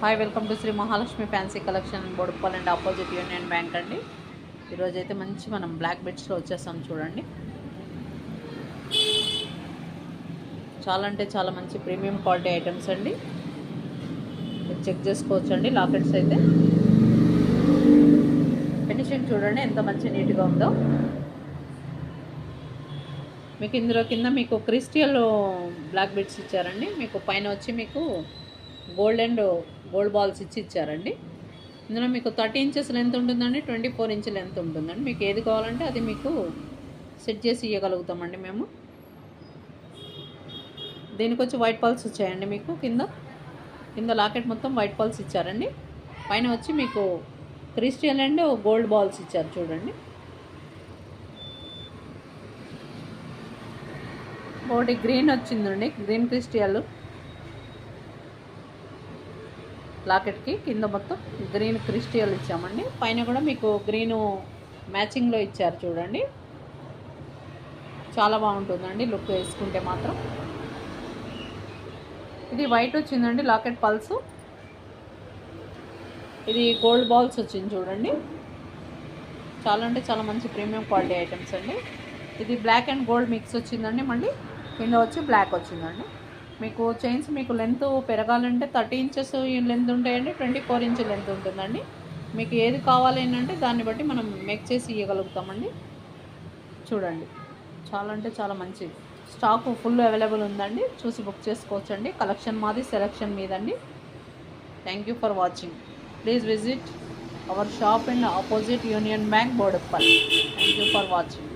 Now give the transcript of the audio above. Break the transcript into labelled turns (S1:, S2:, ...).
S1: Hi, welcome to Shri Mahalakshmi fancy collection Boduppal and opposite Union Bank అండి. ఈరోజైతే మంచి మనం బ్లాక్ బెడ్స్లో వచ్చేసాం చూడండి. చాలా అంటే చాలా మంచి ప్రీమియం క్వాలిటీ ఐటమ్స్ అండి. మీరు చెక్ చేసుకోవచ్చు అండి. లాకెట్స్ అయితే ఫినిషింగ్ చూడండి ఎంత మంచి నీట్గా ఉందో. మీకు ఇందులో కింద మీకు క్రిస్టల్ బ్లాక్ బెడ్స్ ఇచ్చారండి. మీకు పైన వచ్చి మీకు గోల్డ్ బాల్స్ ఇచ్చారండి. ఇందులో మీకు 30 ఇంచెస్ లెంత్ ఉంటుందండి, 24 ఇంచ్ లెంత్ ఉంటుందండి. మీకు ఏది కావాలంటే అది మీకు సెట్ చేసి ఇవ్వగలుగుతామండి మేము. దీనికి వచ్చి వైట్ పల్స్ వచ్చాయండి. మీకు కింద లాకెట్ మొత్తం వైట్ పల్స్ ఇచ్చారండి. పైన వచ్చి మీకు క్రిస్టల్ అండ్ గోల్డ్ బాల్స్ ఇచ్చారు చూడండి. ఒకటి గ్రీన్ వచ్చిందండి, గ్రీన్ క్రిస్టల్ లాకెట్కి కింద మొత్తం గ్రీన్ క్రిస్టల్ ఇచ్చామండి. పైన కూడా మీకు గ్రీను మ్యాచింగ్లో ఇచ్చారు చూడండి. చాలా బాగుంటుందండి లుక్ వేసుకుంటే మాత్రం. ఇది వైట్ వచ్చిందండి లాకెట్ పల్స్. ఇది గోల్డ్ బాల్స్ వచ్చింది చూడండి. చాలా అంటే చాలా మంచి ప్రీమియం క్వాలిటీ ఐటమ్స్ అండి. ఇది బ్లాక్ అండ్ గోల్డ్ మిక్స్ వచ్చిందండి. మళ్ళీ కింద వచ్చి బ్లాక్ వచ్చిందండి. మీకు చైన్స్ మీకు లెంత్ పెరగాలంటే 30 ఇంచెస్ లెంత్ ఉంటాయండి, 24 ఇంచ్ లెంత్ ఉంటుందండి. మీకు ఏది కావాలి అంటే దాన్ని బట్టి మనం మేక్ చేసి ఇవ్వగలుగుతామండి. చూడండి, చాలా అంటే చాలా మంచి స్టాక్ ఫుల్ అవైలబుల్ ఉందండి. చూసి బుక్ చేసుకోవచ్చండి. కలెక్షన్ మాది, సెలెక్షన్ మీదండి. Thank you for watching. Please visit our shop in opposite Union Bank Boduppal. Thank you for watching.